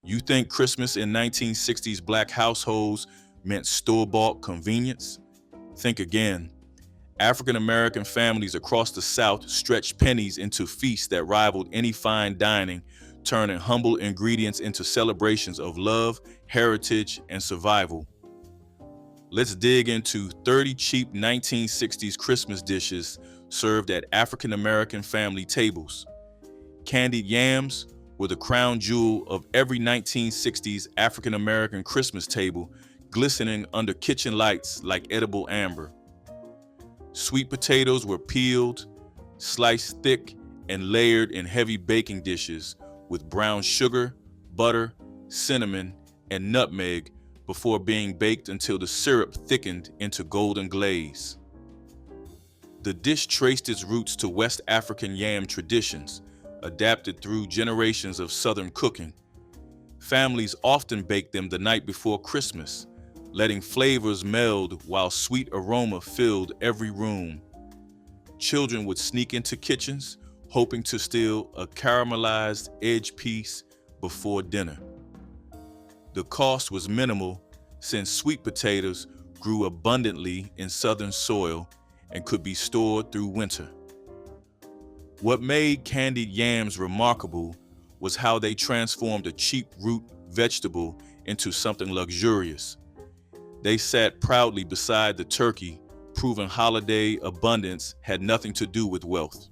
You think Christmas in 1960s Black households meant store-bought convenience? Think again. African American families across the South stretched pennies into feasts that rivaled any fine dining, turning humble ingredients into celebrations of love, heritage, and survival. Let's dig into 30 cheap 1960s Christmas dishes served at African American family tables. Candied yams were the crown jewel of every 1960s African American Christmas table, glistening under kitchen lights like edible amber. Sweet potatoes were peeled, sliced thick, and layered in heavy baking dishes with brown sugar, butter, cinnamon, and nutmeg before being baked until the syrup thickened into golden glaze. The dish traced its roots to West African yam traditions, adapted through generations of Southern cooking. Families often baked them the night before Christmas, letting flavors meld while sweet aroma filled every room. Children would sneak into kitchens, hoping to steal a caramelized edge piece before dinner. The cost was minimal since sweet potatoes grew abundantly in southern soil and could be stored through winter. What made candied yams remarkable was how they transformed a cheap root vegetable into something luxurious. They sat proudly beside the turkey, proving holiday abundance had nothing to do with wealth.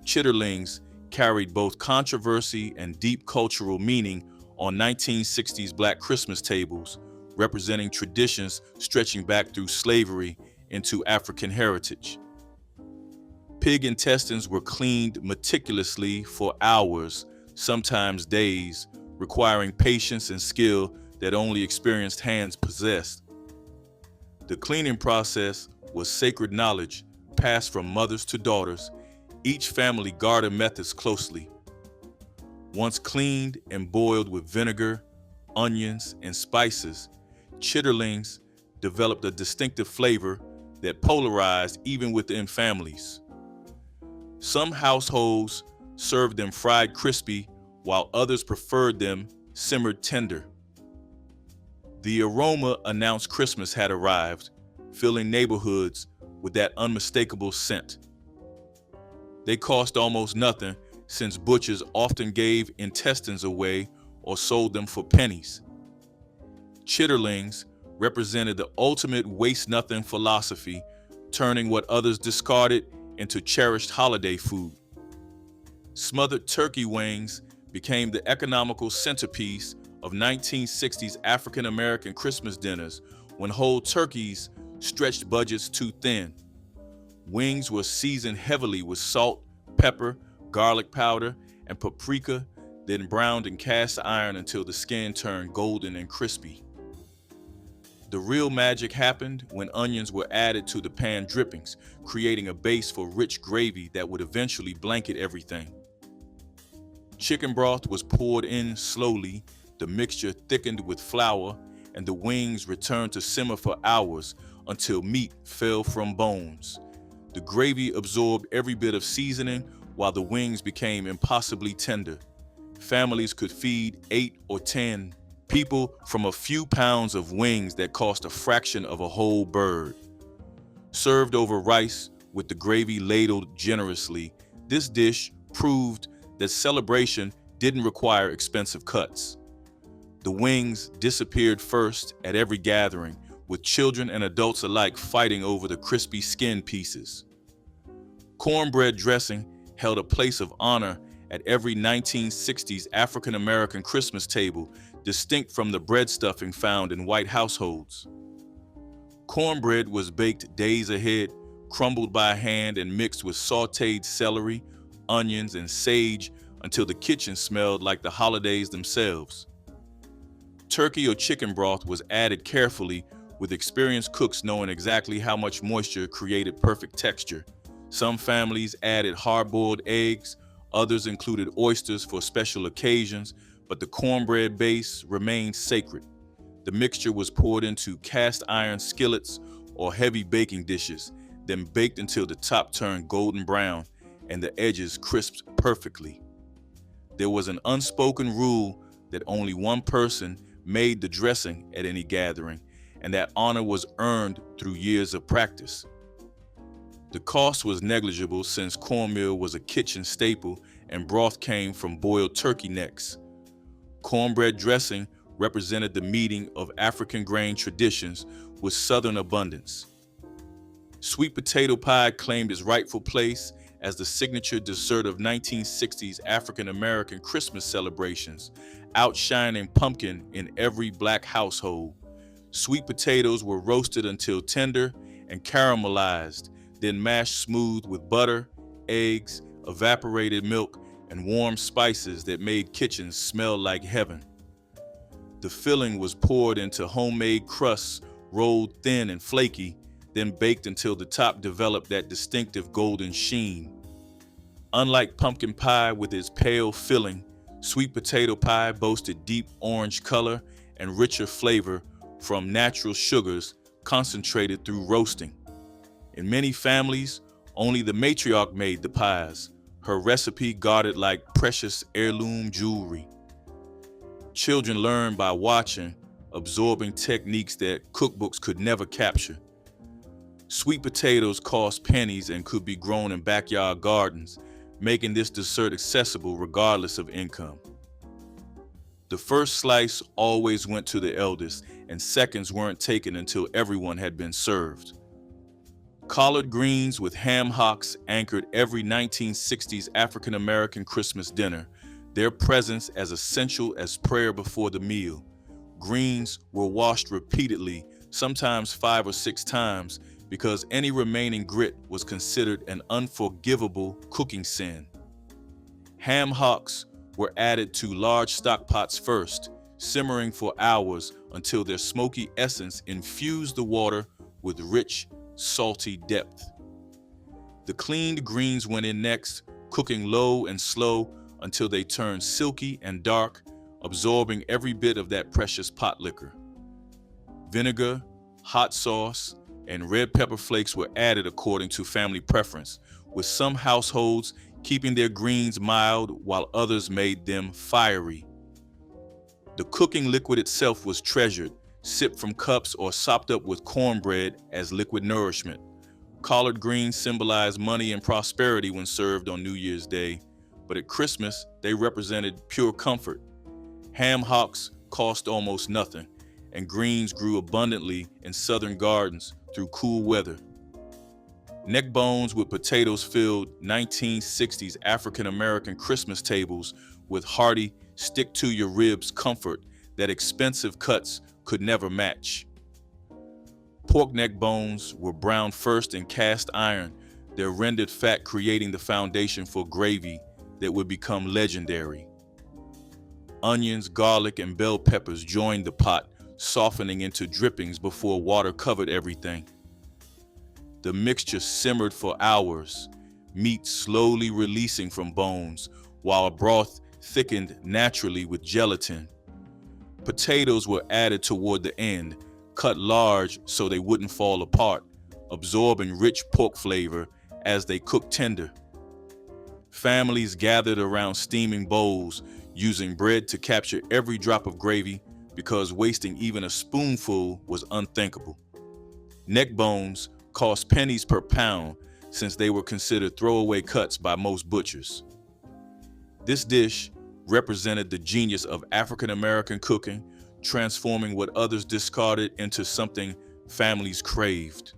Chitterlings carried both controversy and deep cultural meaning on 1960s Black Christmas tables, representing traditions stretching back through slavery into African heritage. Pig intestines were cleaned meticulously for hours, sometimes days, requiring patience and skill that only experienced hands possessed. The cleaning process was sacred knowledge passed from mothers to daughters, each family guarded methods closely. Once cleaned and boiled with vinegar, onions, and spices, chitterlings developed a distinctive flavor that polarized even within families. Some households served them fried crispy, while others preferred them simmered tender. The aroma announced Christmas had arrived, filling neighborhoods with that unmistakable scent. They cost almost nothing, since butchers often gave intestines away or sold them for pennies. Chitterlings represented the ultimate waste-nothing philosophy, turning what others discarded into cherished holiday food. Smothered turkey wings became the economical centerpiece of 1960s African American Christmas dinners when whole turkeys stretched budgets too thin. Wings were seasoned heavily with salt, pepper, garlic powder, and paprika, then browned in cast iron until the skin turned golden and crispy. The real magic happened when onions were added to the pan drippings, creating a base for rich gravy that would eventually blanket everything. Chicken broth was poured in slowly, the mixture thickened with flour, and the wings returned to simmer for hours until meat fell from bones. The gravy absorbed every bit of seasoning while the wings became impossibly tender. Families could feed 8 or 10 people from a few pounds of wings that cost a fraction of a whole bird. Served over rice with the gravy ladled generously, this dish proved that celebration didn't require expensive cuts. The wings disappeared first at every gathering, with children and adults alike fighting over the crispy skin pieces. Cornbread dressing held a place of honor at every 1960s African American Christmas table, distinct from the bread stuffing found in white households. Cornbread was baked days ahead, crumbled by hand and mixed with sautéed celery, onions, and sage until the kitchen smelled like the holidays themselves. Turkey or chicken broth was added carefully, with experienced cooks knowing exactly how much moisture created perfect texture. Some families added hard-boiled eggs, others included oysters for special occasions, but the cornbread base remained sacred. The mixture was poured into cast iron skillets or heavy baking dishes, then baked until the top turned golden brown and the edges crisped perfectly. There was an unspoken rule that only one person made the dressing at any gathering, and that honor was earned through years of practice. The cost was negligible since cornmeal was a kitchen staple and broth came from boiled turkey necks. Cornbread dressing represented the meeting of African grain traditions with Southern abundance. Sweet potato pie claimed its rightful place as the signature dessert of 1960s African American Christmas celebrations, outshining pumpkin in every Black household. Sweet potatoes were roasted until tender and caramelized, then mashed smooth with butter, eggs, evaporated milk, and warm spices that made kitchens smell like heaven. The filling was poured into homemade crusts, rolled thin and flaky, then baked until the top developed that distinctive golden sheen. Unlike pumpkin pie with its pale filling, sweet potato pie boasted deep orange color and richer flavor from natural sugars concentrated through roasting. In many families, only the matriarch made the pies, her recipe guarded like precious heirloom jewelry. Children learned by watching, absorbing techniques that cookbooks could never capture. Sweet potatoes cost pennies and could be grown in backyard gardens, making this dessert accessible regardless of income. The first slice always went to the eldest, and seconds weren't taken until everyone had been served. Collard greens with ham hocks anchored every 1960s African American Christmas dinner, their presence as essential as prayer before the meal. Greens were washed repeatedly, sometimes 5 or 6 times, because any remaining grit was considered an unforgivable cooking sin. Ham hocks were added to large stock pots first, simmering for hours until their smoky essence infused the water with rich, salty depth. The cleaned greens went in next, cooking low and slow until they turned silky and dark, absorbing every bit of that precious pot liquor. Vinegar, hot sauce, and red pepper flakes were added according to family preference, with some households keeping their greens mild while others made them fiery. The cooking liquid itself was treasured, sipped from cups or sopped up with cornbread as liquid nourishment. Collard greens symbolized money and prosperity when served on New Year's Day, but at Christmas, they represented pure comfort. Ham hocks cost almost nothing, and greens grew abundantly in southern gardens through cool weather. Neckbones with potatoes filled 1960s African American Christmas tables with hearty, stick-to-your-ribs comfort that expensive cuts could never match. Pork neck bones were browned first in cast iron, their rendered fat creating the foundation for gravy that would become legendary. Onions, garlic, and bell peppers joined the pot, softening into drippings before water covered everything. The mixture simmered for hours, meat slowly releasing from bones, while broth thickened naturally with gelatin. Potatoes were added toward the end, cut large so they wouldn't fall apart, absorbing rich pork flavor as they cooked tender. Families gathered around steaming bowls, using bread to capture every drop of gravy because wasting even a spoonful was unthinkable. Neck bones cost pennies per pound since they were considered throwaway cuts by most butchers. This dish represented the genius of African American cooking, transforming what others discarded into something families craved.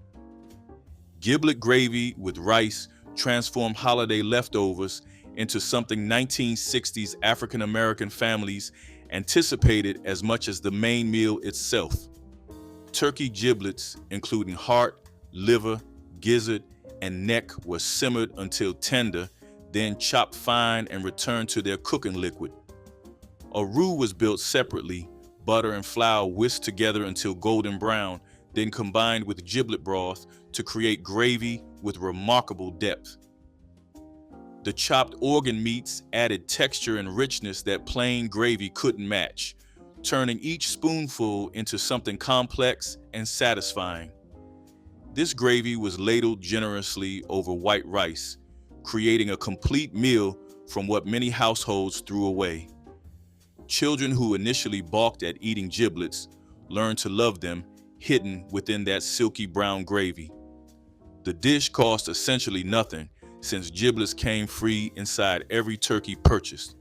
Giblet gravy with rice transformed holiday leftovers into something 1960s African American families anticipated as much as the main meal itself. Turkey giblets, including heart, liver, gizzard, and neck, were simmered until tender, then chopped fine and returned to their cooking liquid. A roux was built separately, butter and flour whisked together until golden brown, then combined with giblet broth to create gravy with remarkable depth. The chopped organ meats added texture and richness that plain gravy couldn't match, turning each spoonful into something complex and satisfying. This gravy was ladled generously over white rice, creating a complete meal from what many households threw away. Children who initially balked at eating giblets learned to love them hidden within that silky brown gravy. The dish cost essentially nothing since giblets came free inside every turkey purchased.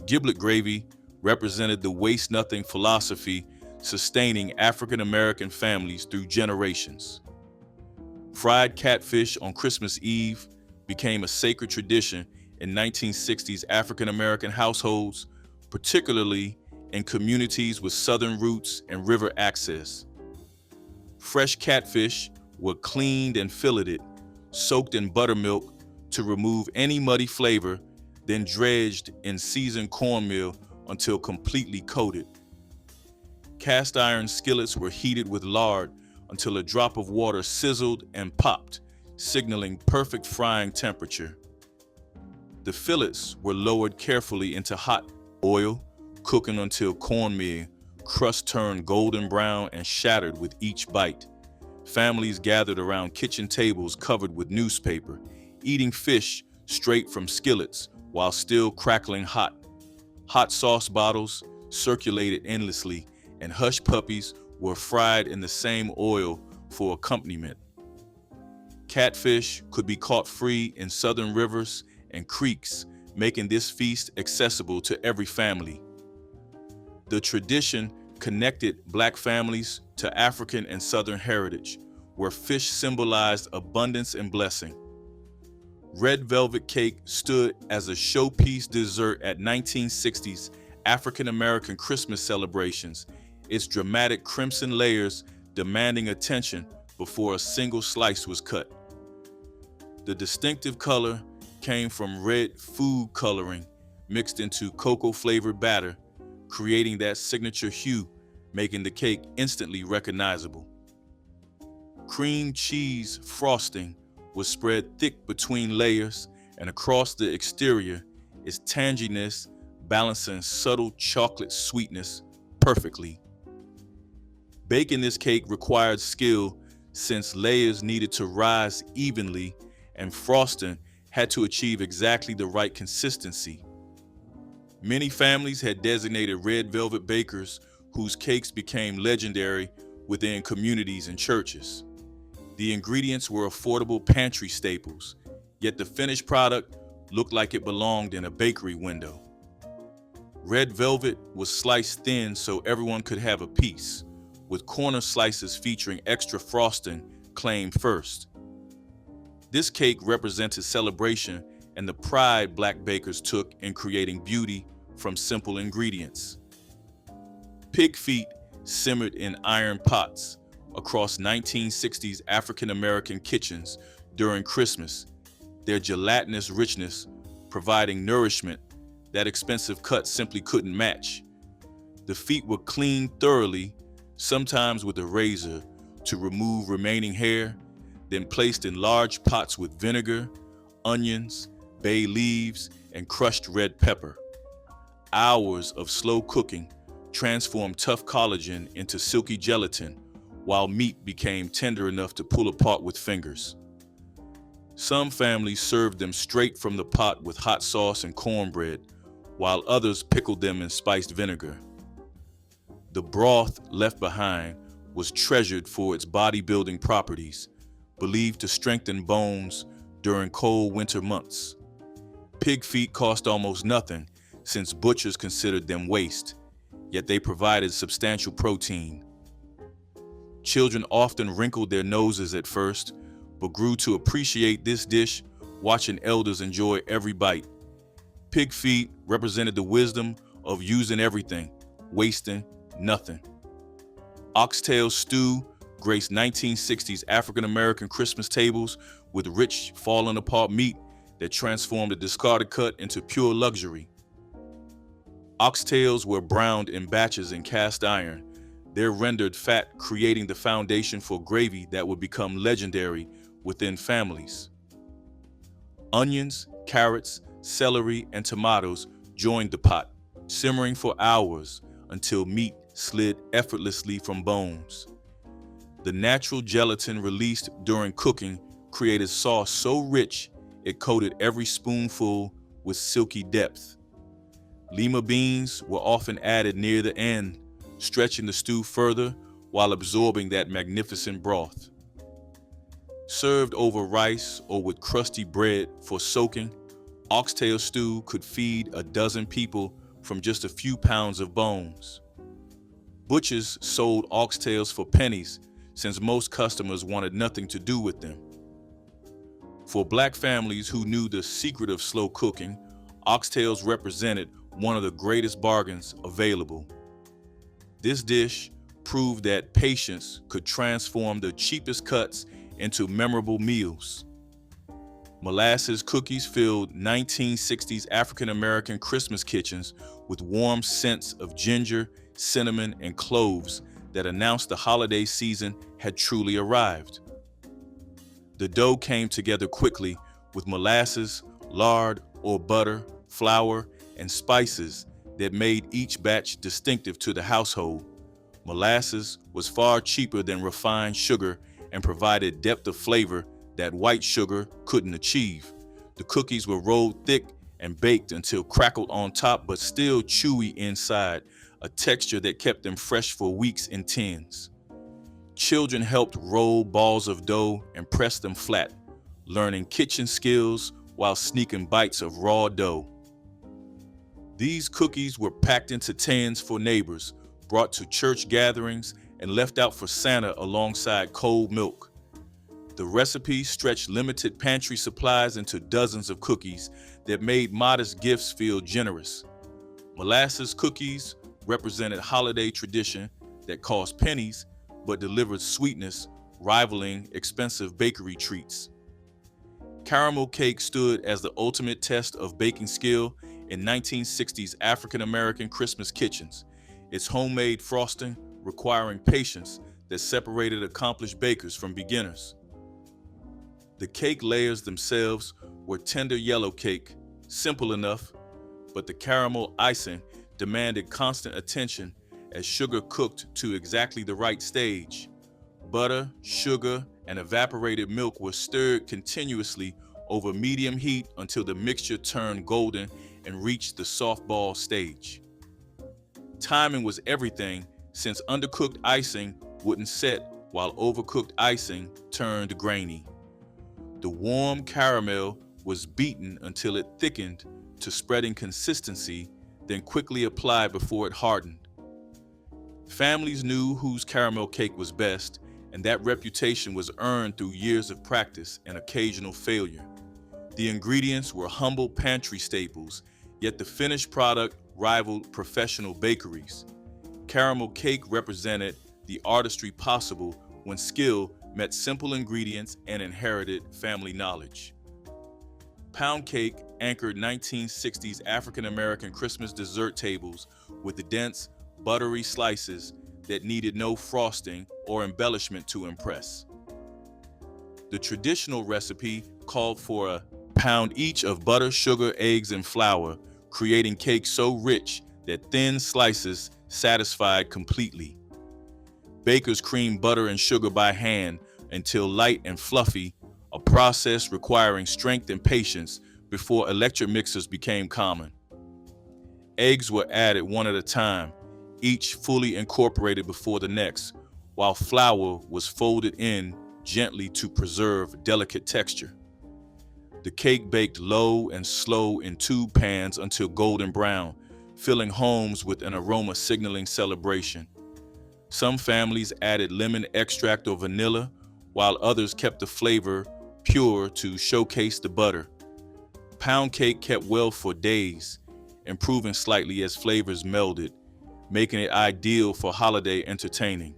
Giblet gravy represented the waste-nothing philosophy sustaining African American families through generations. Fried catfish on Christmas Eve became a sacred tradition in 1960s African American households, particularly in communities with southern roots and river access. Fresh catfish were cleaned and filleted, soaked in buttermilk to remove any muddy flavor, then dredged in seasoned cornmeal until completely coated. Cast iron skillets were heated with lard until a drop of water sizzled and popped, signaling perfect frying temperature. The fillets were lowered carefully into hot oil, cooking until cornmeal crust turned golden brown and shattered with each bite. Families gathered around kitchen tables covered with newspaper, eating fish straight from skillets while still crackling hot. Hot sauce bottles circulated endlessly, and hush puppies were fried in the same oil for accompaniment. Catfish could be caught free in southern rivers and creeks, making this feast accessible to every family. The tradition connected Black families to African and Southern heritage, where fish symbolized abundance and blessing. Red velvet cake stood as a showpiece dessert at 1960s African American Christmas celebrations, its dramatic crimson layers demanding attention before a single slice was cut. The distinctive color came from red food coloring mixed into cocoa-flavored batter, creating that signature hue, making the cake instantly recognizable. Cream cheese frosting was spread thick between layers, and across the exterior, its tanginess balancing subtle chocolate sweetness perfectly. Baking this cake required skill since layers needed to rise evenly and frosting had to achieve exactly the right consistency. Many families had designated red velvet bakers whose cakes became legendary within communities and churches. The ingredients were affordable pantry staples, yet the finished product looked like it belonged in a bakery window. Red velvet was sliced thin so everyone could have a piece, with corner slices featuring extra frosting claimed first. This cake represented celebration and the pride Black bakers took in creating beauty from simple ingredients. Pig feet simmered in iron pots across 1960s African American kitchens during Christmas, their gelatinous richness providing nourishment that expensive cut simply couldn't match. The feet were cleaned thoroughly, sometimes with a razor, to remove remaining hair, then placed in large pots with vinegar, onions, bay leaves, and crushed red pepper. Hours of slow cooking transformed tough collagen into silky gelatin, while meat became tender enough to pull apart with fingers. Some families served them straight from the pot with hot sauce and cornbread, while others pickled them in spiced vinegar. The broth left behind was treasured for its bodybuilding properties, believed to strengthen bones during cold winter months. Pig feet cost almost nothing since butchers considered them waste, yet they provided substantial protein. Children often wrinkled their noses at first, but grew to appreciate this dish, watching elders enjoy every bite. Pig feet represented the wisdom of using everything, wasting nothing. Oxtail stew graced 1960s African American Christmas tables with rich, falling apart meat that transformed a discarded cut into pure luxury. Oxtails were browned in batches in cast iron, their rendered fat creating the foundation for gravy that would become legendary within families. Onions, carrots, celery, and tomatoes joined the pot, simmering for hours until meat slid effortlessly from bones. The natural gelatin released during cooking created sauce so rich it coated every spoonful with silky depth. Lima beans were often added near the end, stretching the stew further while absorbing that magnificent broth. Served over rice or with crusty bread for soaking, oxtail stew could feed a dozen people from just a few pounds of bones. Butchers sold oxtails for pennies since most customers wanted nothing to do with them. For Black families who knew the secret of slow cooking, oxtails represented one of the greatest bargains available. This dish proved that patience could transform the cheapest cuts into memorable meals. Molasses cookies filled 1960s African-American Christmas kitchens with warm scents of ginger, cinnamon, and cloves that announced the holiday season had truly arrived. The dough came together quickly with molasses, lard or butter, flour, and spices that made each batch distinctive to the household. Molasses was far cheaper than refined sugar and provided depth of flavor that white sugar couldn't achieve. The cookies were rolled thick and baked until crackled on top but still chewy inside, a texture that kept them fresh for weeks in tins. Children helped roll balls of dough and press them flat, learning kitchen skills while sneaking bites of raw dough. These cookies were packed into tins for neighbors, brought to church gatherings, and left out for Santa alongside cold milk. The recipe stretched limited pantry supplies into dozens of cookies that made modest gifts feel generous. Molasses cookies represented holiday tradition that cost pennies but delivered sweetness, rivaling expensive bakery treats. Caramel cake stood as the ultimate test of baking skill in 1960s African-American Christmas kitchens, its homemade frosting requiring patience that separated accomplished bakers from beginners. The cake layers themselves were tender yellow cake, simple enough, but the caramel icing demanded constant attention as sugar cooked to exactly the right stage. Butter, sugar, and evaporated milk were stirred continuously over medium heat until the mixture turned golden and reached the softball stage. Timing was everything, since undercooked icing wouldn't set while overcooked icing turned grainy. The warm caramel was beaten until it thickened to spreading consistency, then quickly applied before it hardened. Families knew whose caramel cake was best, and that reputation was earned through years of practice and occasional failure. The ingredients were humble pantry staples, yet the finished product rivaled professional bakeries. Caramel cake represented the artistry possible when skill met simple ingredients and inherited family knowledge. Pound cake anchored 1960s African-American Christmas dessert tables with the dense, buttery slices that needed no frosting or embellishment to impress. The traditional recipe called for a pound each of butter, sugar, eggs, and flour, creating cake so rich that thin slices satisfied completely. Bakers creamed butter and sugar by hand until light and fluffy, a process requiring strength and patience before electric mixers became common. Eggs were added one at a time, each fully incorporated before the next, while flour was folded in gently to preserve delicate texture. The cake baked low and slow in tube pans until golden brown, filling homes with an aroma signaling celebration. Some families added lemon extract or vanilla, while others kept the flavor pure to showcase the butter. Pound cake kept well for days, improving slightly as flavors melded, making it ideal for holiday entertaining.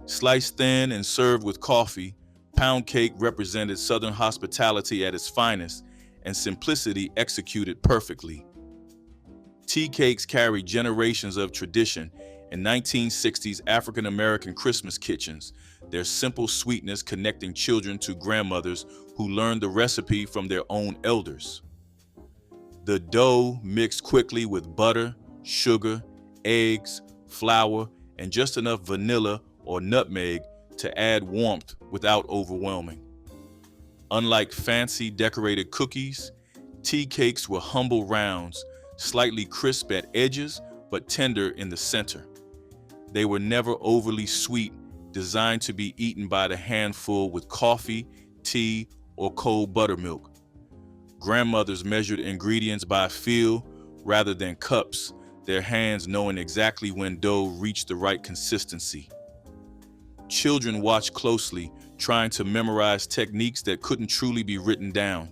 Sliced thin and served with coffee, pound cake represented Southern hospitality at its finest and simplicity executed perfectly. Tea cakes carried generations of tradition in 1960s African-American Christmas kitchens, their simple sweetness connecting children to grandmothers who learned the recipe from their own elders. The dough mixed quickly with butter, sugar, eggs, flour, and just enough vanilla or nutmeg to add warmth without overwhelming. Unlike fancy decorated cookies, tea cakes were humble rounds, slightly crisp at edges but tender in the center. They were never overly sweet, designed to be eaten by the handful with coffee, tea, or cold buttermilk. Grandmothers measured ingredients by feel rather than cups, their hands knowing exactly when dough reached the right consistency. Children watched closely, trying to memorize techniques that couldn't truly be written down.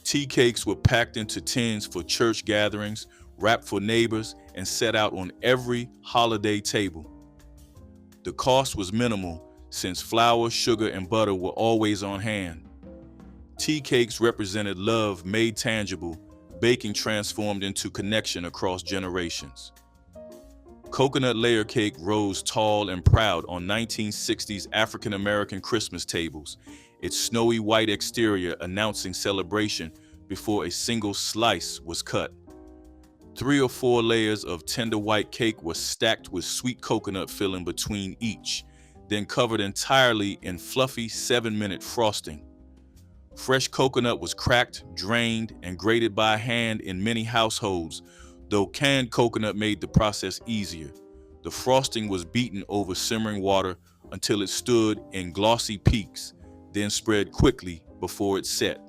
Tea cakes were packed into tins for church gatherings, wrapped for neighbors, and set out on every holiday table. The cost was minimal, since flour, sugar, and butter were always on hand. Tea cakes represented love made tangible, baking transformed into connection across generations. Coconut layer cake rose tall and proud on 1960s African American Christmas tables, its snowy white exterior announcing celebration before a single slice was cut. 3 or 4 layers of tender white cake were stacked with sweet coconut filling between each, then covered entirely in fluffy 7-minute frosting. Fresh coconut was cracked, drained, and grated by hand in many households, though canned coconut made the process easier. The frosting was beaten over simmering water until it stood in glossy peaks, then spread quickly before it set.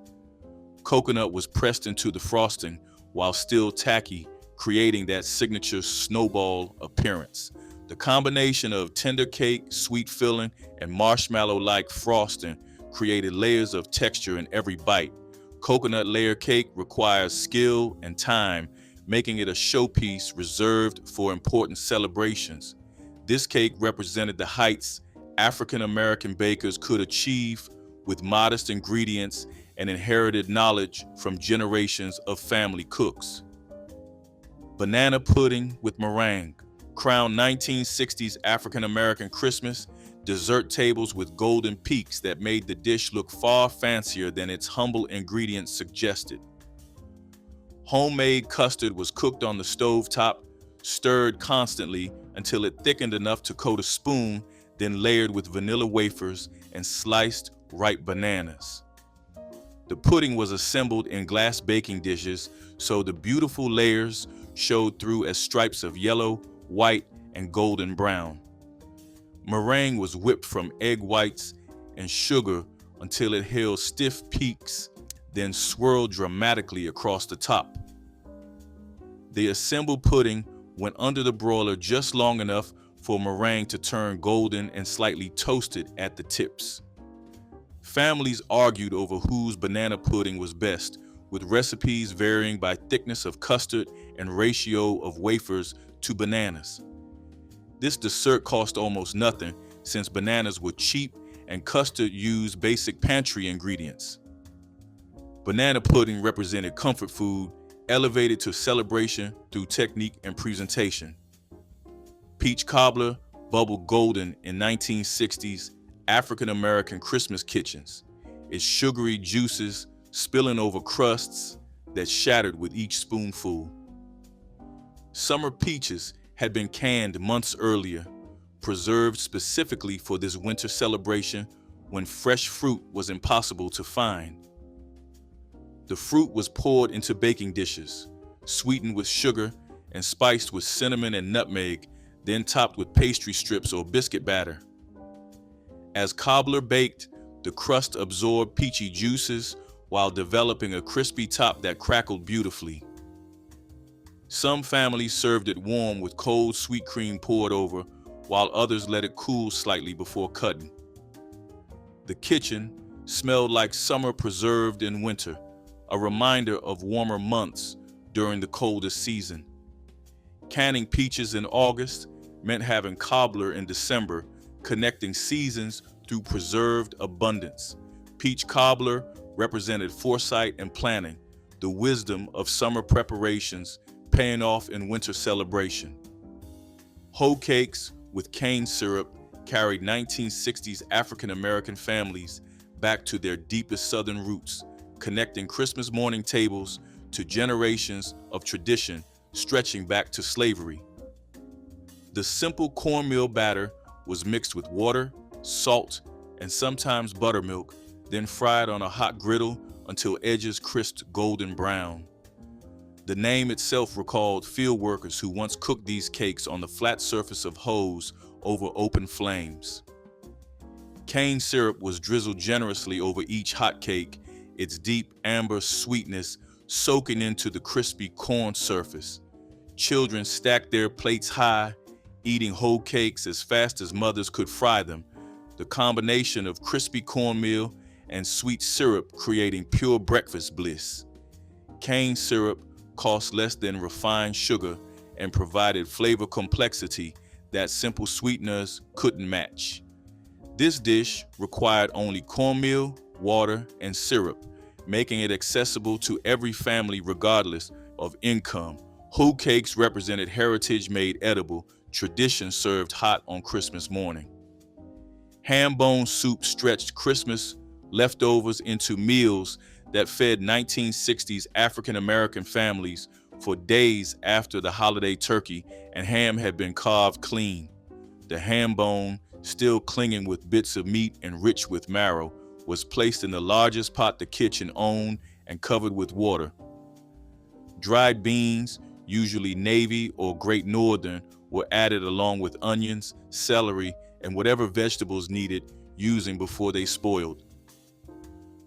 Coconut was pressed into the frosting while still tacky, creating that signature snowball appearance. The combination of tender cake, sweet filling, and marshmallow-like frosting created layers of texture in every bite. Coconut layer cake requires skill and time, making it a showpiece reserved for important celebrations. This cake represented the heights African American bakers could achieve with modest ingredients and inherited knowledge from generations of family cooks. Banana pudding with meringue crowned 1960s African American Christmas, dessert tables with golden peaks that made the dish look far fancier than its humble ingredients suggested. Homemade custard was cooked on the stovetop, stirred constantly until it thickened enough to coat a spoon, then layered with vanilla wafers and sliced ripe bananas. The pudding was assembled in glass baking dishes, so the beautiful layers showed through as stripes of yellow, white, and golden brown. Meringue was whipped from egg whites and sugar until it held stiff peaks, then swirled dramatically across the top. The assembled pudding went under the broiler just long enough for meringue to turn golden and slightly toasted at the tips. Families argued over whose banana pudding was best, with recipes varying by thickness of custard and ratio of wafers to bananas. This dessert cost almost nothing, since bananas were cheap and custard used basic pantry ingredients. Banana pudding represented comfort food, elevated to celebration through technique and presentation. Peach cobbler bubbled golden in 1960s African American Christmas kitchens, its sugary juices spilling over crusts that shattered with each spoonful. Summer peaches had been canned months earlier, preserved specifically for this winter celebration when fresh fruit was impossible to find. The fruit was poured into baking dishes, sweetened with sugar and spiced with cinnamon and nutmeg, then topped with pastry strips or biscuit batter. As cobbler baked, the crust absorbed peachy juices while developing a crispy top that crackled beautifully. Some families served it warm with cold sweet cream poured over, while others let it cool slightly before cutting. The kitchen smelled like summer preserved in winter, a reminder of warmer months during the coldest season. Canning peaches in August meant having cobbler in December, connecting seasons through preserved abundance. Peach cobbler represented foresight and planning, the wisdom of summer preparations paying off in winter celebration. Hoe cakes with cane syrup carried 1960s African American families back to their deepest Southern roots, connecting Christmas morning tables to generations of tradition stretching back to slavery. The simple cornmeal batter was mixed with water, salt, and sometimes buttermilk, then fried on a hot griddle until edges crisped golden brown. The name itself recalled field workers who once cooked these cakes on the flat surface of hoes over open flames. Cane syrup was drizzled generously over each hot cake, its deep amber sweetness soaking into the crispy corn surface. Children stacked their plates high, eating whole cakes as fast as mothers could fry them, the combination of crispy cornmeal and sweet syrup creating pure breakfast bliss. Cane syrup cost less than refined sugar and provided flavor complexity that simple sweeteners couldn't match. This dish required only cornmeal, water, and syrup, making it accessible to every family regardless of income. Whole cakes represented heritage made edible, tradition served hot on Christmas morning. Ham bone soup stretched Christmas leftovers into meals that fed 1960s African American families for days after the holiday turkey and ham had been carved clean. The ham bone, still clinging with bits of meat and rich with marrow, was placed in the largest pot the kitchen owned and covered with water. Dried beans, usually navy or Great Northern, were added along with onions, celery, and whatever vegetables needed using before they spoiled.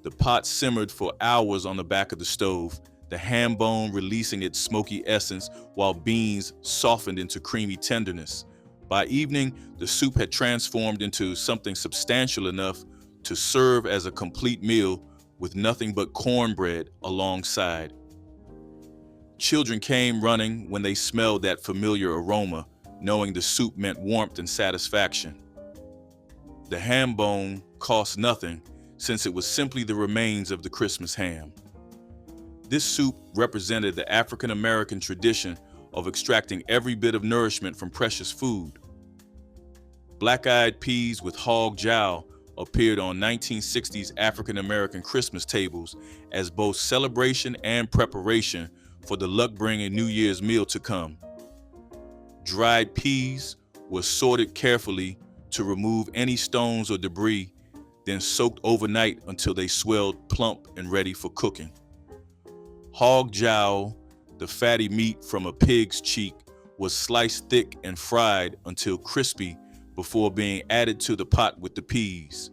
The pot simmered for hours on the back of the stove, the ham bone releasing its smoky essence while beans softened into creamy tenderness. By evening, the soup had transformed into something substantial enough to serve as a complete meal with nothing but cornbread alongside. Children came running when they smelled that familiar aroma, knowing the soup meant warmth and satisfaction. The ham bone cost nothing, since it was simply the remains of the Christmas ham. This soup represented the African American tradition of extracting every bit of nourishment from precious food. Black-eyed peas with hog jowl appeared on 1960s African American Christmas tables as both celebration and preparation for the luck-bringing New Year's meal to come. Dried peas were sorted carefully to remove any stones or debris, then soaked overnight until they swelled plump and ready for cooking. Hog jowl, the fatty meat from a pig's cheek, was sliced thick and fried until crispy before being added to the pot with the peas.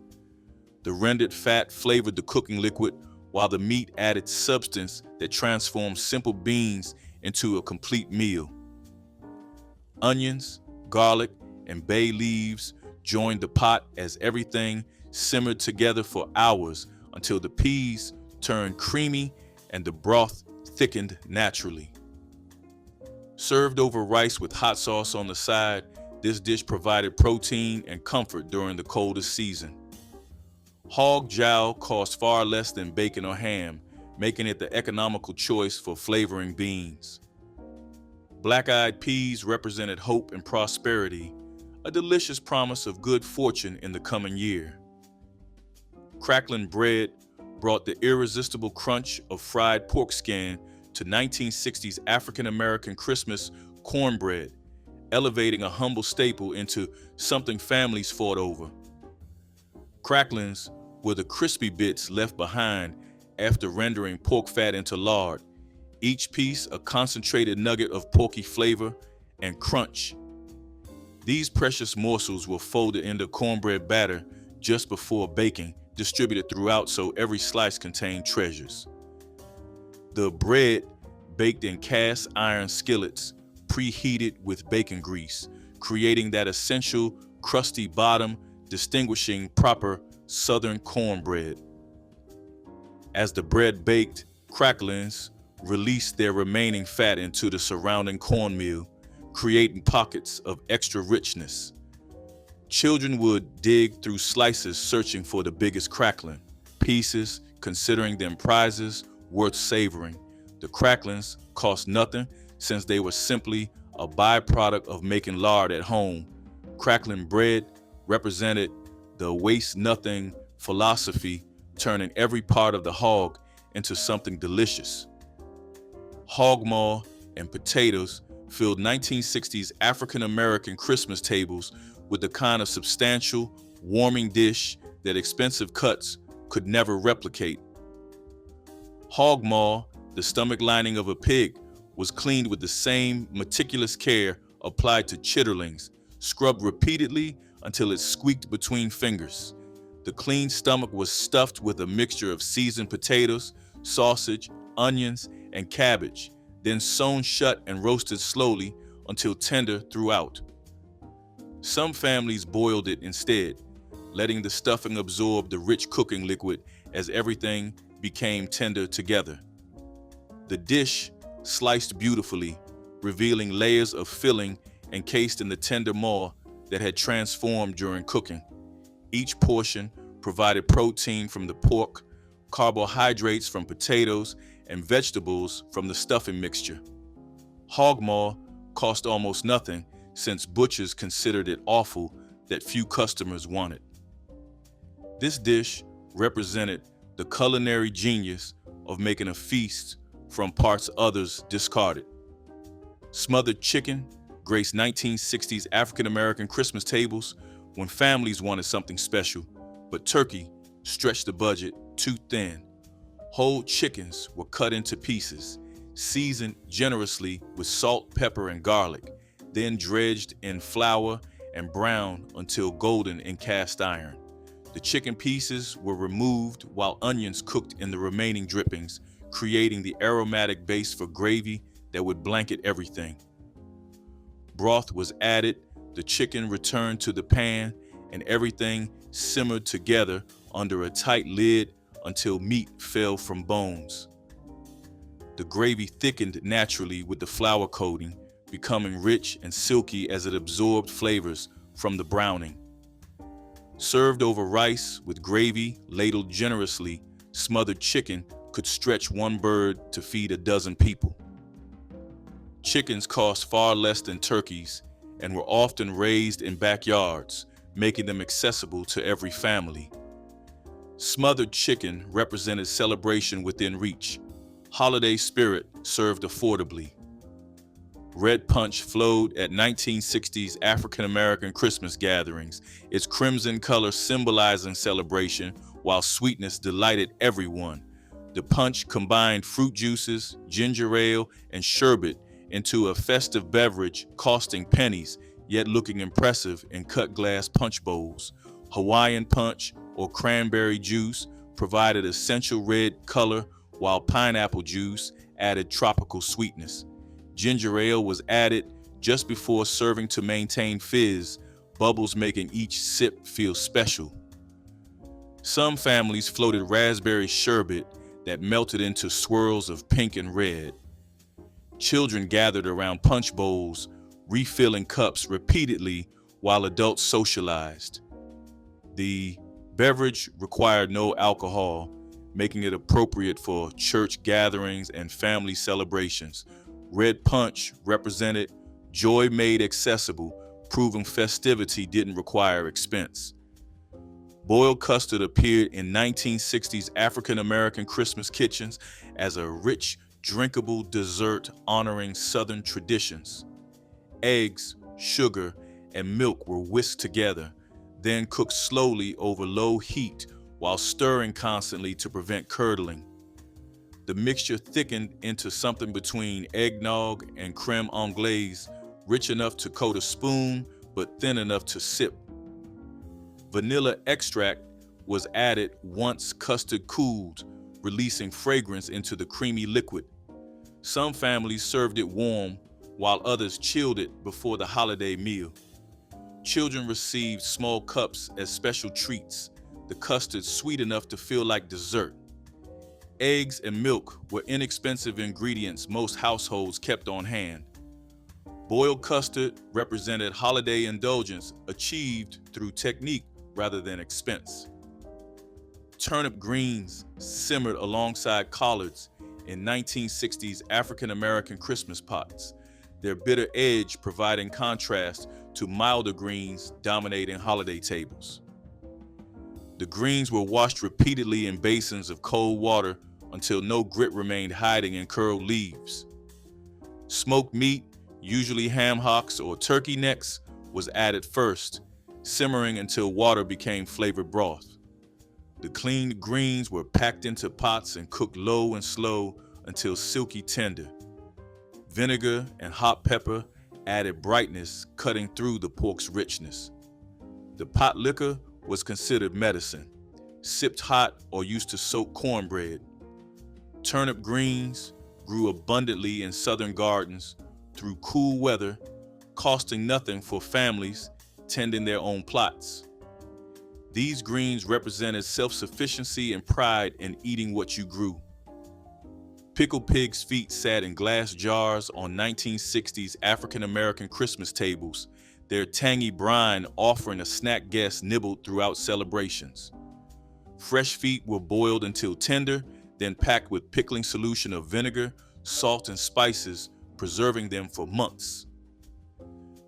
The rendered fat flavored the cooking liquid, while the meat added substance that transformed simple beans into a complete meal. Onions, garlic, and bay leaves joined the pot as everything simmered together for hours until the peas turned creamy and the broth thickened naturally. Served over rice with hot sauce on the side, this dish provided protein and comfort during the coldest season. Hog jowl cost far less than bacon or ham, making it the economical choice for flavoring beans. Black-eyed peas represented hope and prosperity, a delicious promise of good fortune in the coming year. Crackling bread brought the irresistible crunch of fried pork skin to 1960s African American Christmas cornbread, elevating a humble staple into something families fought over. Cracklings were the crispy bits left behind after rendering pork fat into lard, each piece a concentrated nugget of porky flavor and crunch. These precious morsels were folded into cornbread batter just before baking, distributed throughout so every slice contained treasures. The bread baked in cast iron skillets, preheated with bacon grease, creating that essential crusty bottom distinguishing proper Southern cornbread. As the bread baked, cracklings released their remaining fat into the surrounding cornmeal, creating pockets of extra richness. Children would dig through slices searching for the biggest crackling pieces, considering them prizes worth savoring. The cracklings cost nothing since they were simply a byproduct of making lard at home. Crackling bread represented the waste nothing philosophy, turning every part of the hog into something delicious. Hog maul and potatoes filled 1960s African American Christmas tables with the kind of substantial, warming dish that expensive cuts could never replicate. Hog maul, the stomach lining of a pig, was cleaned with the same meticulous care applied to chitterlings, scrubbed repeatedly until it squeaked between fingers. The clean stomach was stuffed with a mixture of seasoned potatoes, sausage, onions, and cabbage, then sewn shut and roasted slowly until tender throughout. Some families boiled it instead, letting the stuffing absorb the rich cooking liquid as everything became tender together. The dish sliced beautifully, revealing layers of filling encased in the tender maul that had transformed during cooking. Each portion provided protein from the pork, carbohydrates from potatoes, and vegetables from the stuffing mixture. Hog maw cost almost nothing since butchers considered it offal that few customers wanted. This dish represented the culinary genius of making a feast from parts others discarded. Smothered chicken graced 1960s African-American Christmas tables when families wanted something special, but turkey stretched the budget too thin. Whole chickens were cut into pieces, seasoned generously with salt, pepper, and garlic, then dredged in flour and browned until golden in cast iron. The chicken pieces were removed while onions cooked in the remaining drippings, creating the aromatic base for gravy that would blanket everything. Broth was added, the chicken returned to the pan, and everything simmered together under a tight lid until meat fell from bones. The gravy thickened naturally with the flour coating, becoming rich and silky as it absorbed flavors from the browning. Served over rice with gravy ladled generously, smothered chicken could stretch one bird to feed a dozen people. Chickens cost far less than turkeys and were often raised in backyards, making them accessible to every family. Smothered chicken represented celebration within reach, holiday spirit served affordably. Red punch flowed at 1960s African-American Christmas gatherings, its crimson color symbolizing celebration while sweetness delighted everyone. The punch combined fruit juices, ginger ale, and sherbet into a festive beverage costing pennies, yet looking impressive in cut glass punch bowls. Hawaiian punch or cranberry juice provided essential red color, while pineapple juice added tropical sweetness. Ginger ale was added just before serving to maintain fizz, bubbles making each sip feel special. Some families floated raspberry sherbet that melted into swirls of pink and red. Children gathered around punch bowls, refilling cups repeatedly while adults socialized. The beverage required no alcohol, making it appropriate for church gatherings and family celebrations. Red punch represented joy made accessible, proving festivity didn't require expense. Boiled custard appeared in 1960s African-American Christmas kitchens as a rich, drinkable dessert honoring Southern traditions. Eggs, sugar, and milk were whisked together, then cooked slowly over low heat while stirring constantly to prevent curdling. The mixture thickened into something between eggnog and creme anglaise, rich enough to coat a spoon but thin enough to sip. Vanilla extract was added once custard cooled, releasing fragrance into the creamy liquid. Some families served it warm, while others chilled it before the holiday meal. Children received small cups as special treats, the custard sweet enough to feel like dessert. Eggs and milk were inexpensive ingredients most households kept on hand. Boiled custard represented holiday indulgence achieved through technique rather than expense. Turnip greens simmered alongside collards in 1960s African-American Christmas pots, their bitter edge providing contrast to milder greens dominating holiday tables. The greens were washed repeatedly in basins of cold water until no grit remained hiding in curled leaves. Smoked meat, usually ham hocks or turkey necks, was added first, simmering until water became flavored broth. The cleaned greens were packed into pots and cooked low and slow until silky tender. Vinegar and hot pepper added brightness, cutting through the pork's richness. The potlikker was considered medicine, sipped hot or used to soak cornbread. Turnip greens grew abundantly in southern gardens through cool weather, costing nothing for families tending their own plots. These greens represented self-sufficiency and pride in eating what you grew. Pickled pig's feet sat in glass jars on 1960s African-American Christmas tables, their tangy brine offering a snack guest nibbled throughout celebrations. Fresh feet were boiled until tender, then packed with pickling solution of vinegar, salt, and spices, preserving them for months.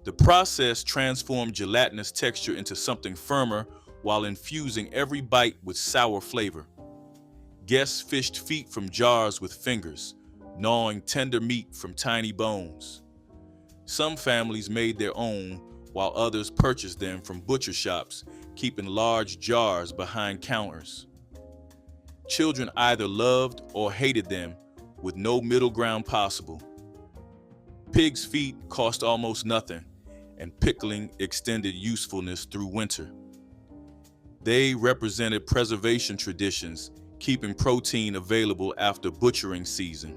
The process transformed gelatinous texture into something firmer while infusing every bite with sour flavor. Guests fished feet from jars with fingers, gnawing tender meat from tiny bones. Some families made their own, while others purchased them from butcher shops, keeping large jars behind counters. Children either loved or hated them, with no middle ground possible. Pig's feet cost almost nothing, and pickling extended usefulness through winter. They represented preservation traditions, keeping protein available after butchering season.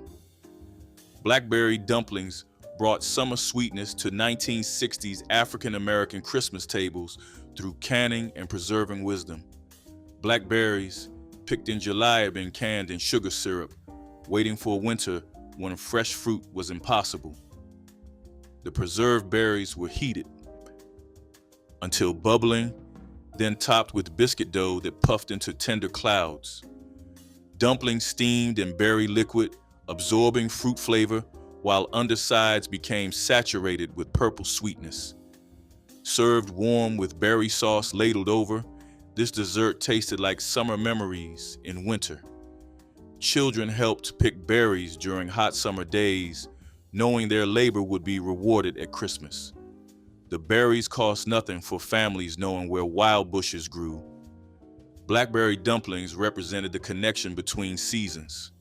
Blackberry dumplings brought summer sweetness to 1960s African-American Christmas tables through canning and preserving wisdom. Blackberries, picked in July, had been canned in sugar syrup, waiting for winter when fresh fruit was impossible. The preserved berries were heated until bubbling, then topped with biscuit dough that puffed into tender clouds. Dumplings steamed in berry liquid, absorbing fruit flavor, while undersides became saturated with purple sweetness. Served warm with berry sauce ladled over, this dessert tasted like summer memories in winter. Children helped pick berries during hot summer days, knowing their labor would be rewarded at Christmas. The berries cost nothing for families knowing where wild bushes grew. Blackberry dumplings represented the connection between seasons.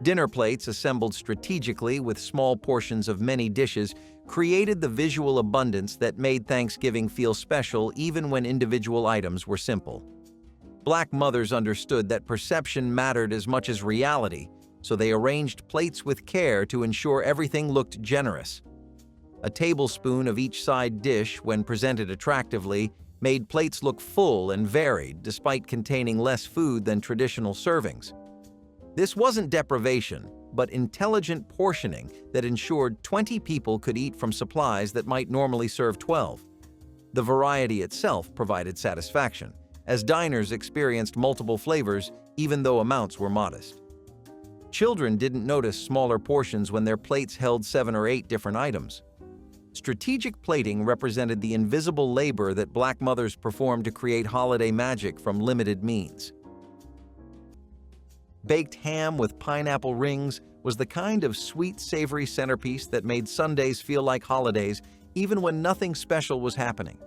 Dinner plates assembled strategically with small portions of many dishes created the visual abundance that made Thanksgiving feel special even when individual items were simple. Black mothers understood that perception mattered as much as reality, so they arranged plates with care to ensure everything looked generous. A tablespoon of each side dish, when presented attractively, made plates look full and varied despite containing less food than traditional servings. This wasn't deprivation, but intelligent portioning that ensured 20 people could eat from supplies that might normally serve 12. The variety itself provided satisfaction, as diners experienced multiple flavors even though amounts were modest. Children didn't notice smaller portions when their plates held 7 or 8 different items. Strategic plating represented the invisible labor that Black mothers performed to create holiday magic from limited means. Baked ham with pineapple rings was the kind of sweet, savory centerpiece that made Sundays feel like holidays even when nothing special was happening.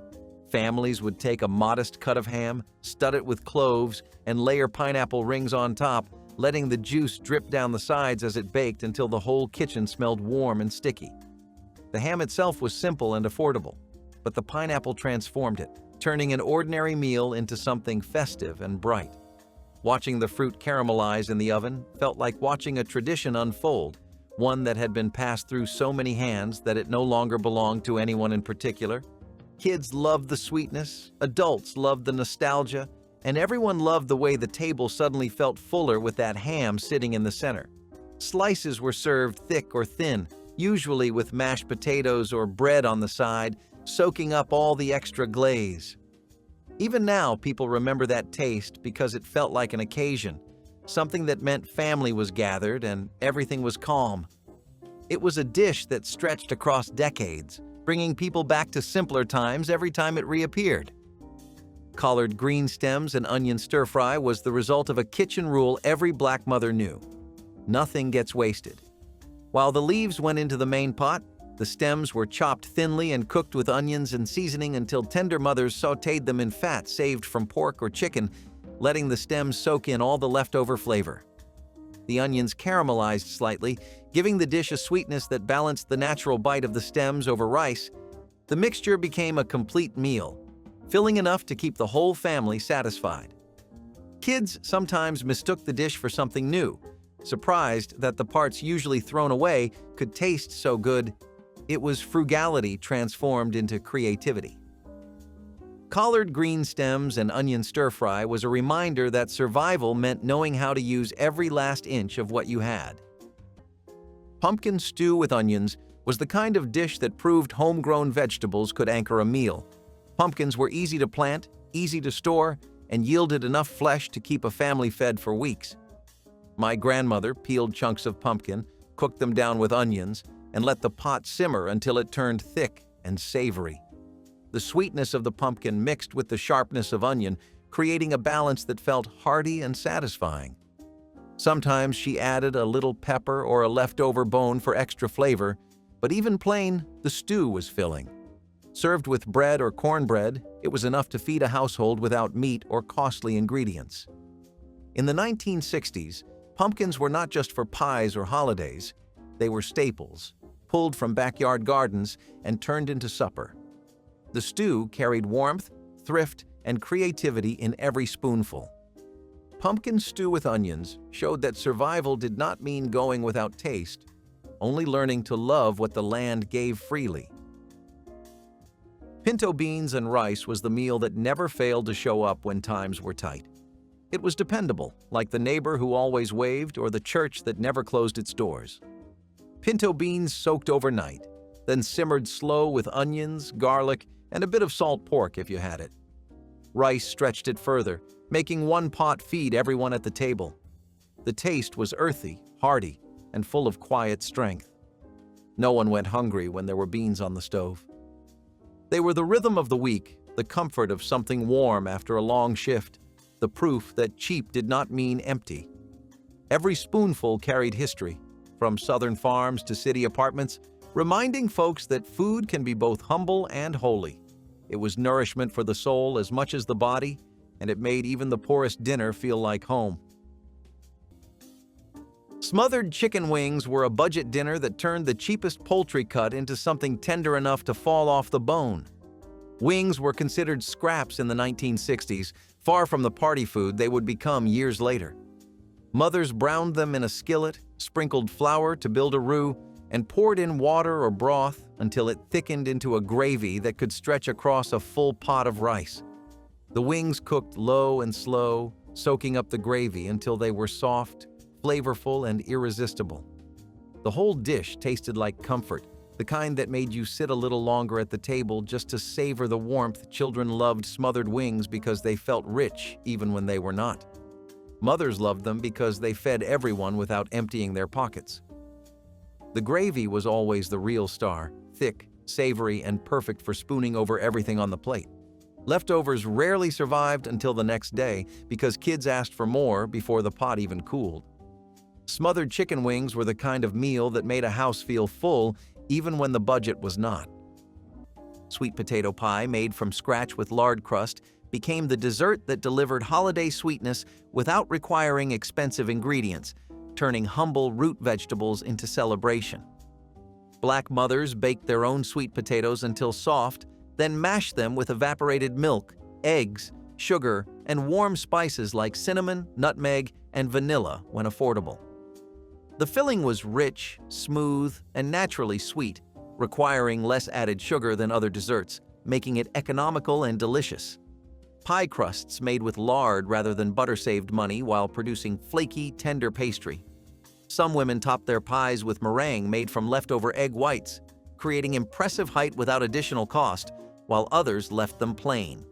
Families would take a modest cut of ham, stud it with cloves, and layer pineapple rings on top, letting the juice drip down the sides as it baked until the whole kitchen smelled warm and sticky. The ham itself was simple and affordable, but the pineapple transformed it, turning an ordinary meal into something festive and bright. Watching the fruit caramelize in the oven felt like watching a tradition unfold, one that had been passed through so many hands that it no longer belonged to anyone in particular. Kids loved the sweetness, adults loved the nostalgia, and everyone loved the way the table suddenly felt fuller with that ham sitting in the center. Slices were served thick or thin, usually with mashed potatoes or bread on the side, soaking up all the extra glaze. Even now, people remember that taste because it felt like an occasion, something that meant family was gathered and everything was calm. It was a dish that stretched across decades, bringing people back to simpler times every time it reappeared. Collard green stems and onion stir-fry was the result of a kitchen rule every Black mother knew. Nothing gets wasted. While the leaves went into the main pot, the stems were chopped thinly and cooked with onions and seasoning until tender mothers sautéed them in fat saved from pork or chicken, letting the stems soak in all the leftover flavor. The onions caramelized slightly, Giving the dish a sweetness that balanced the natural bite of the stems over rice, the mixture became a complete meal, filling enough to keep the whole family satisfied. Kids sometimes mistook the dish for something new, surprised that the parts usually thrown away could taste so good. It was frugality transformed into creativity. Collard green stems and onion stir-fry was a reminder that survival meant knowing how to use every last inch of what you had. Pumpkin stew with onions was the kind of dish that proved homegrown vegetables could anchor a meal. Pumpkins were easy to plant, easy to store, and yielded enough flesh to keep a family fed for weeks. My grandmother peeled chunks of pumpkin, cooked them down with onions, and let the pot simmer until it turned thick and savory. The sweetness of the pumpkin mixed with the sharpness of onion, creating a balance that felt hearty and satisfying. Sometimes she added a little pepper or a leftover bone for extra flavor, but even plain, the stew was filling. Served with bread or cornbread, it was enough to feed a household without meat or costly ingredients. In the 1960s, pumpkins were not just for pies or holidays. They were staples, pulled from backyard gardens and turned into supper. The stew carried warmth, thrift, and creativity in every spoonful. Pumpkin stew with onions showed that survival did not mean going without taste, only learning to love what the land gave freely. Pinto beans and rice was the meal that never failed to show up when times were tight. It was dependable, like the neighbor who always waved or the church that never closed its doors. Pinto beans soaked overnight, then simmered slow with onions, garlic, and a bit of salt pork if you had it. Rice stretched it further, making one pot feed everyone at the table. The taste was earthy, hearty, and full of quiet strength. No one went hungry when there were beans on the stove. They were the rhythm of the week, the comfort of something warm after a long shift, the proof that cheap did not mean empty. Every spoonful carried history, from southern farms to city apartments, reminding folks that food can be both humble and holy. It was nourishment for the soul as much as the body, and it made even the poorest dinner feel like home. Smothered chicken wings were a budget dinner that turned the cheapest poultry cut into something tender enough to fall off the bone. Wings were considered scraps in the 1960s, far from the party food they would become years later. Mothers browned them in a skillet, sprinkled flour to build a roux, and poured in water or broth until it thickened into a gravy that could stretch across a full pot of rice. The wings cooked low and slow, soaking up the gravy until they were soft, flavorful, and irresistible. The whole dish tasted like comfort, the kind that made you sit a little longer at the table just to savor the warmth. Children loved smothered wings because they felt rich even when they were not. Mothers loved them because they fed everyone without emptying their pockets. The gravy was always the real star, thick, savory, and perfect for spooning over everything on the plate. Leftovers rarely survived until the next day because kids asked for more before the pot even cooled. Smothered chicken wings were the kind of meal that made a house feel full even when the budget was not. Sweet potato pie made from scratch with lard crust became the dessert that delivered holiday sweetness without requiring expensive ingredients, turning humble root vegetables into celebration. Black mothers baked their own sweet potatoes until soft, then mashed them with evaporated milk, eggs, sugar, and warm spices like cinnamon, nutmeg, and vanilla when affordable. The filling was rich, smooth, and naturally sweet, requiring less added sugar than other desserts, making it economical and delicious. Pie crusts made with lard rather than butter saved money while producing flaky, tender pastry. Some women topped their pies with meringue made from leftover egg whites, creating impressive height without additional cost, while others left them plain.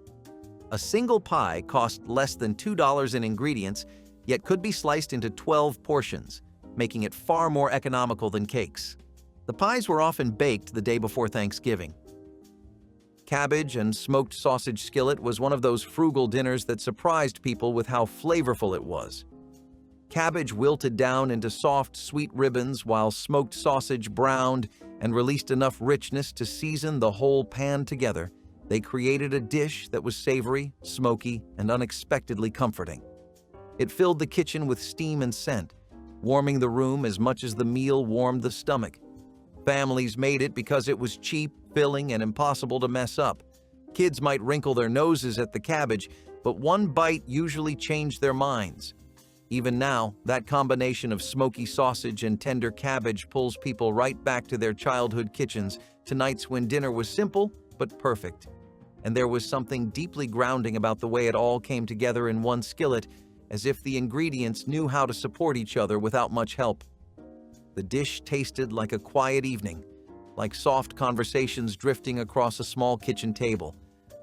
A single pie cost less than $2 in ingredients, yet could be sliced into 12 portions, making it far more economical than cakes. The pies were often baked the day before Thanksgiving. Cabbage and smoked sausage skillet was one of those frugal dinners that surprised people with how flavorful it was. Cabbage wilted down into soft, sweet ribbons while smoked sausage browned and released enough richness to season the whole pan together. They created a dish that was savory, smoky, and unexpectedly comforting. It filled the kitchen with steam and scent, warming the room as much as the meal warmed the stomach. Families made it because it was cheap, filling, and impossible to mess up. Kids might wrinkle their noses at the cabbage, but one bite usually changed their minds. Even now, that combination of smoky sausage and tender cabbage pulls people right back to their childhood kitchens, to nights when dinner was simple but perfect. And there was something deeply grounding about the way it all came together in one skillet, as if the ingredients knew how to support each other without much help. The dish tasted like a quiet evening, like soft conversations drifting across a small kitchen table,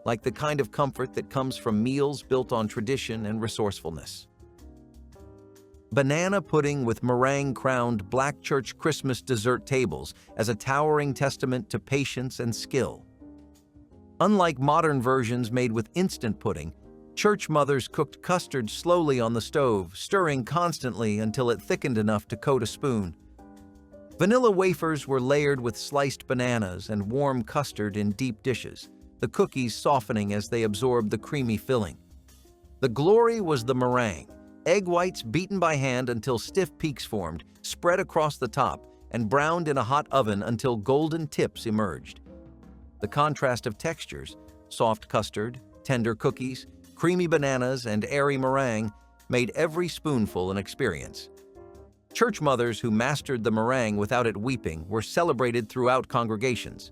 like the kind of comfort that comes from meals built on tradition and resourcefulness. Banana pudding with meringue-crowned black church Christmas dessert tables as a towering testament to patience and skill. Unlike modern versions made with instant pudding, church mothers cooked custard slowly on the stove, stirring constantly until it thickened enough to coat a spoon. Vanilla wafers were layered with sliced bananas and warm custard in deep dishes, the cookies softening as they absorbed the creamy filling. The glory was the meringue, egg whites beaten by hand until stiff peaks formed, spread across the top, and browned in a hot oven until golden tips emerged. The contrast of textures, soft custard, tender cookies, creamy bananas, and airy meringue, made every spoonful an experience. Church mothers who mastered the meringue without it weeping were celebrated throughout congregations.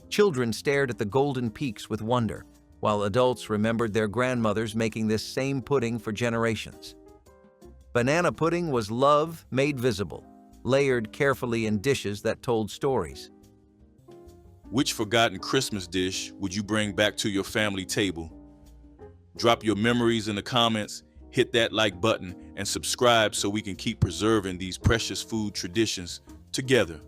Children stared at the golden peaks with wonder, while adults remembered their grandmothers making this same pudding for generations. Banana pudding was love made visible, layered carefully in dishes that told stories. Which forgotten Christmas dish would you bring back to your family table? Drop your memories in the comments, hit that like button, and subscribe so we can keep preserving these precious food traditions together.